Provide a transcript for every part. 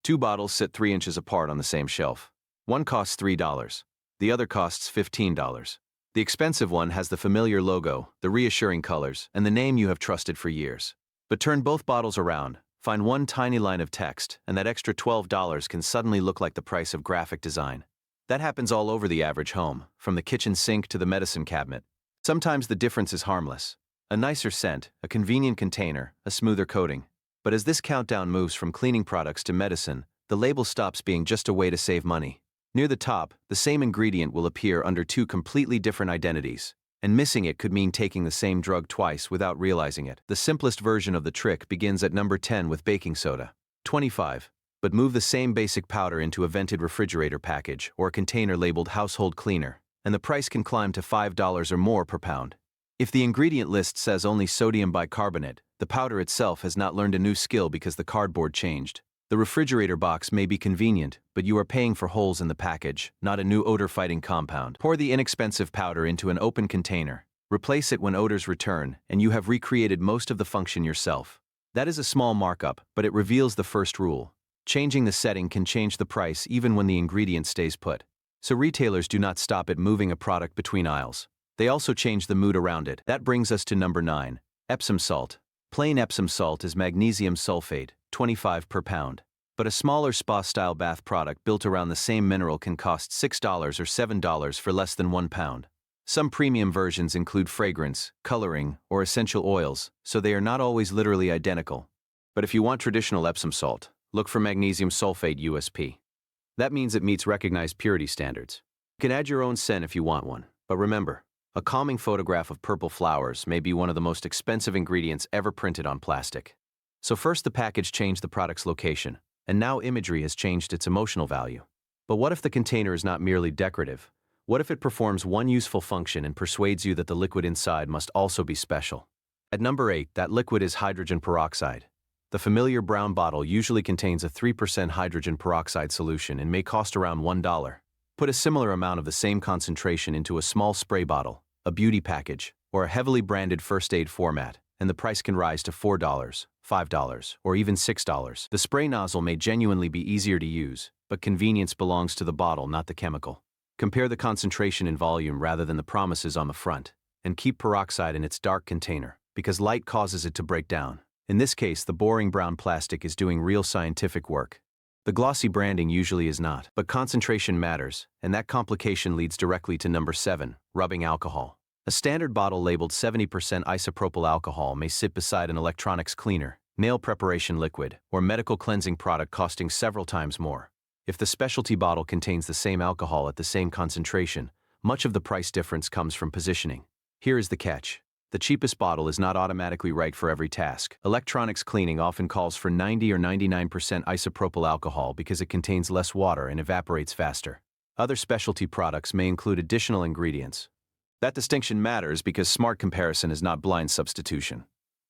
Two bottles sit 3 inches apart on the same shelf. One costs $3. The other costs $15. The expensive one has the familiar logo, the reassuring colors, and the name you have trusted for years. But turn both bottles around, find one tiny line of text, and that extra $12 can suddenly look like the price of graphic design. That happens all over the average home, from the kitchen sink to the medicine cabinet. Sometimes the difference is harmless. A nicer scent, a convenient container, a smoother coating. But as this countdown moves from cleaning products to medicine, the label stops being just a way to save money. Near the top, the same ingredient will appear under two completely different identities, and missing it could mean taking the same drug twice without realizing it. The simplest version of the trick begins at number 10 with baking soda. 25. But move the same basic powder into a vented refrigerator package or a container labeled household cleaner, and the price can climb to $5 or more per pound. If the ingredient list says only sodium bicarbonate, the powder itself has not learned a new skill because the cardboard changed. The refrigerator box may be convenient, but you are paying for holes in the package, not a new odor-fighting compound. Pour the inexpensive powder into an open container. Replace it when odors return, and you have recreated most of the function yourself. That is a small markup, but it reveals the first rule. Changing the setting can change the price even when the ingredient stays put. So retailers do not stop at moving a product between aisles. They also change the mood around it. That brings us to number 9. Epsom salt. Plain Epsom salt is magnesium sulfate, 25 per pound. But a smaller spa-style bath product built around the same mineral can cost $6 or $7 for less than 1 pound. Some premium versions include fragrance, coloring, or essential oils, so they are not always literally identical. But if you want traditional Epsom salt, look for magnesium sulfate USP. That means it meets recognized purity standards. You can add your own scent if you want one, but remember, a calming photograph of purple flowers may be one of the most expensive ingredients ever printed on plastic. So first the package changed the product's location, and now imagery has changed its emotional value. But what if the container is not merely decorative? What if it performs one useful function and persuades you that the liquid inside must also be special? At number 8, that liquid is hydrogen peroxide. The familiar brown bottle usually contains a 3% hydrogen peroxide solution and may cost around $1. Put a similar amount of the same concentration into a small spray bottle, a beauty package, or a heavily branded first aid format, and the price can rise to $4, $5, or even $6. The spray nozzle may genuinely be easier to use, but convenience belongs to the bottle, not the chemical. Compare the concentration and volume rather than the promises on the front, and keep peroxide in its dark container, because light causes it to break down. In this case, the boring brown plastic is doing real scientific work. The glossy branding usually is not, but concentration matters, and that complication leads directly to number 7, rubbing alcohol. A standard bottle labeled 70% isopropyl alcohol may sit beside an electronics cleaner, nail preparation liquid, or medical cleansing product costing several times more. If the specialty bottle contains the same alcohol at the same concentration, much of the price difference comes from positioning. Here is the catch. The cheapest bottle is not automatically right for every task. Electronics cleaning often calls for 90 or 99% isopropyl alcohol because it contains less water and evaporates faster. Other specialty products may include additional ingredients. That distinction matters because smart comparison is not blind substitution.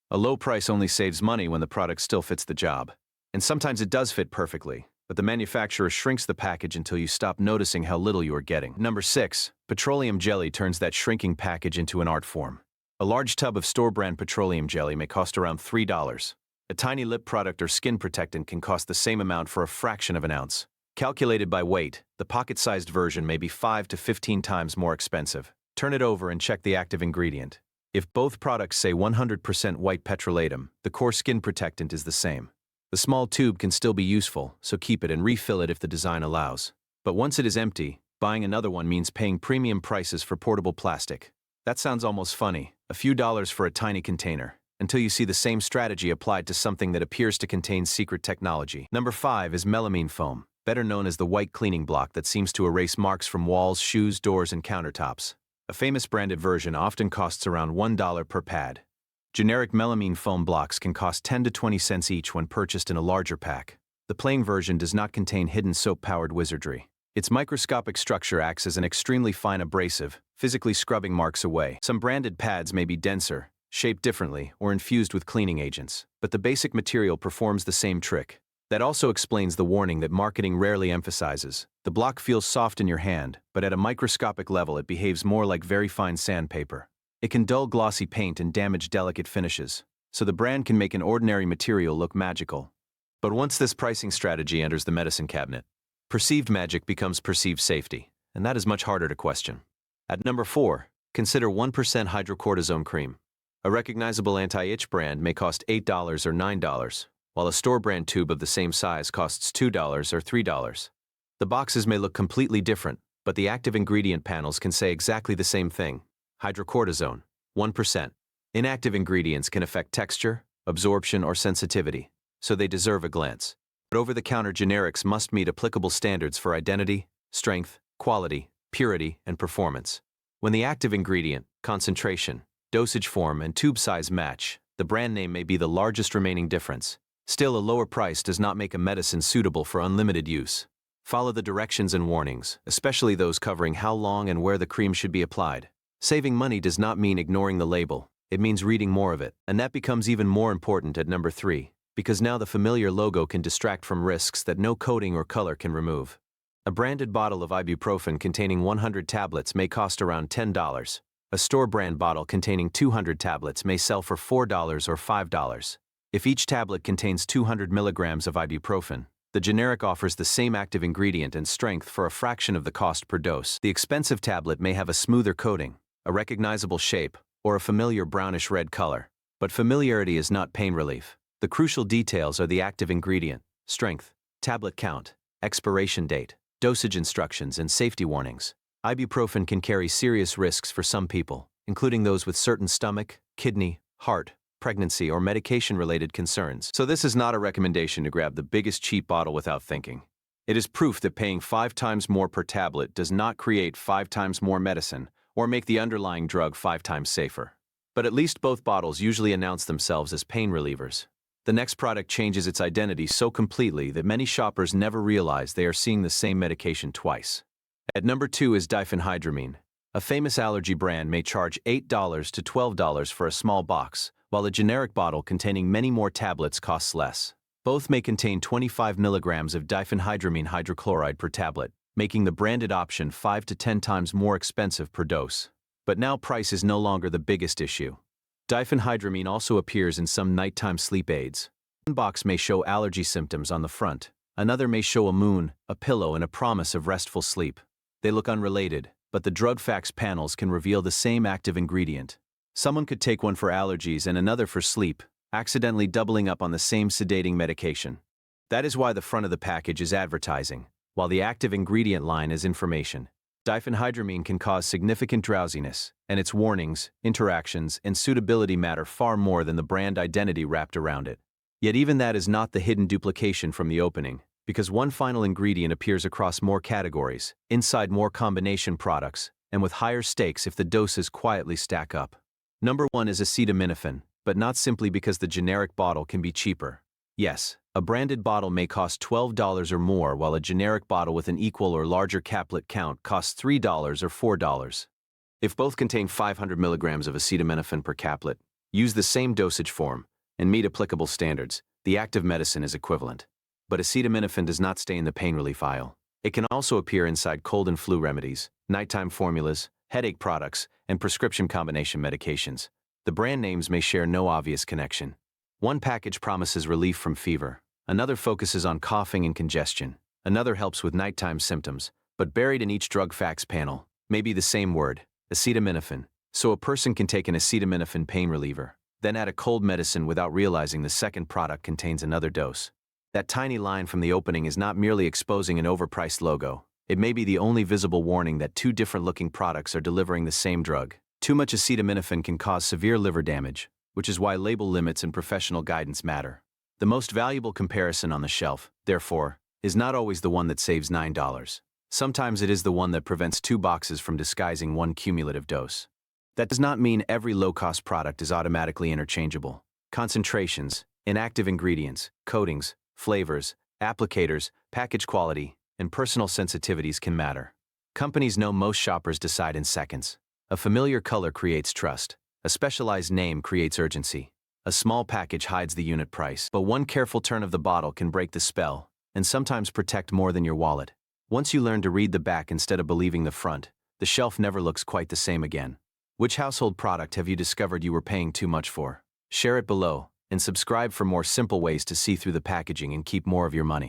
A low price only saves money when the product still fits the job. And sometimes it does fit perfectly, but the manufacturer shrinks the package until you stop noticing how little you are getting. Number 6, petroleum jelly turns that shrinking package into an art form. A large tub of store-brand petroleum jelly may cost around $3. A tiny lip product or skin protectant can cost the same amount for a fraction of an ounce. Calculated by weight, the pocket-sized version may be 5 to 15 times more expensive. Turn it over and check the active ingredient. If both products say 100% white petrolatum, the core skin protectant is the same. The small tube can still be useful, so keep it and refill it if the design allows. But once it is empty, buying another one means paying premium prices for portable plastic. That sounds almost funny, a few dollars for a tiny container, until you see the same strategy applied to something that appears to contain secret technology. Number 5 is melamine foam, better known as the white cleaning block that seems to erase marks from walls, shoes, doors, and countertops. A famous branded version often costs around $1 per pad. Generic melamine foam blocks can cost 10 to 20 cents each when purchased in a larger pack. The plain version does not contain hidden soap-powered wizardry. Its microscopic structure acts as an extremely fine abrasive, physically scrubbing marks away. Some branded pads may be denser, shaped differently, or infused with cleaning agents, but the basic material performs the same trick. That also explains the warning that marketing rarely emphasizes. The block feels soft in your hand, but at a microscopic level it behaves more like very fine sandpaper. It can dull glossy paint and damage delicate finishes, so the brand can make an ordinary material look magical. But once this pricing strategy enters the medicine cabinet, perceived magic becomes perceived safety, and that is much harder to question. At number 4, consider 1% hydrocortisone cream. A recognizable anti-itch brand may cost $8 or $9, while a store brand tube of the same size costs $2 or $3. The boxes may look completely different, but the active ingredient panels can say exactly the same thing. Hydrocortisone, 1%. Inactive ingredients can affect texture, absorption, or sensitivity, so they deserve a glance. But over-the-counter generics must meet applicable standards for identity, strength, quality, purity, and performance. When the active ingredient, concentration, dosage form, and tube size match, the brand name may be the largest remaining difference. Still, a lower price does not make a medicine suitable for unlimited use. Follow the directions and warnings, especially those covering how long and where the cream should be applied. Saving money does not mean ignoring the label, it means reading more of it, and that becomes even more important at number 3, because now the familiar logo can distract from risks that no coating or color can remove. A branded bottle of ibuprofen containing 100 tablets may cost around $10. A store brand bottle containing 200 tablets may sell for $4 or $5. If each tablet contains 200 milligrams of ibuprofen, the generic offers the same active ingredient and strength for a fraction of the cost per dose. The expensive tablet may have a smoother coating, a recognizable shape, or a familiar brownish-red color. But familiarity is not pain relief. The crucial details are the active ingredient, strength, tablet count, expiration date, dosage instructions, and safety warnings. Ibuprofen can carry serious risks for some people, including those with certain stomach, kidney, heart, pregnancy, or medication-related concerns. So this is not a recommendation to grab the biggest cheap bottle without thinking. It is proof that paying 5 times more per tablet does not create 5 times more medicine or make the underlying drug 5 times safer. But at least both bottles usually announce themselves as pain relievers. The next product changes its identity so completely that many shoppers never realize they are seeing the same medication twice. At number 2 is diphenhydramine. A famous allergy brand may charge $8 to $12 for a small box, while a generic bottle containing many more tablets costs less. Both may contain 25 milligrams of diphenhydramine hydrochloride per tablet, making the branded option 5 to 10 times more expensive per dose. But now price is no longer the biggest issue. Diphenhydramine also appears in some nighttime sleep aids. One box may show allergy symptoms on the front, another may show a moon, a pillow, and a promise of restful sleep. They look unrelated, but the drug facts panels can reveal the same active ingredient. Someone could take one for allergies and another for sleep, accidentally doubling up on the same sedating medication. That is why the front of the package is advertising, while the active ingredient line is information. Diphenhydramine can cause significant drowsiness, and its warnings, interactions, and suitability matter far more than the brand identity wrapped around it. Yet even that is not the hidden duplication from the opening, because one final ingredient appears across more categories, inside more combination products, and with higher stakes if the doses quietly stack up. Number 1 is acetaminophen, but not simply because the generic bottle can be cheaper. Yes, a branded bottle may cost $12 or more, while a generic bottle with an equal or larger caplet count costs $3 or $4. If both contain 500 milligrams of acetaminophen per caplet, use the same dosage form, and meet applicable standards, the active medicine is equivalent. But acetaminophen does not stay in the pain relief aisle. It can also appear inside cold and flu remedies, nighttime formulas, headache products, and prescription combination medications. The brand names may share no obvious connection. One package promises relief from fever, another focuses on coughing and congestion, another helps with nighttime symptoms, but buried in each drug facts panel may be the same word, acetaminophen. So a person can take an acetaminophen pain reliever, then add a cold medicine without realizing the second product contains another dose. That tiny line from the opening is not merely exposing an overpriced logo. It may be the only visible warning that 2 different-looking products are delivering the same drug. Too much acetaminophen can cause severe liver damage, which is why label limits and professional guidance matter. The most valuable comparison on the shelf, therefore, is not always the one that saves $9. Sometimes it is the one that prevents 2 boxes from disguising one cumulative dose. That does not mean every low-cost product is automatically interchangeable. Concentrations, inactive ingredients, coatings, flavors, applicators, package quality, and personal sensitivities can matter. Companies know most shoppers decide in seconds. A familiar color creates trust. A specialized name creates urgency. A small package hides the unit price, but one careful turn of the bottle can break the spell, and sometimes protect more than your wallet. Once you learn to read the back instead of believing the front, the shelf never looks quite the same again. Which household product have you discovered you were paying too much for? Share it below, and subscribe for more simple ways to see through the packaging and keep more of your money.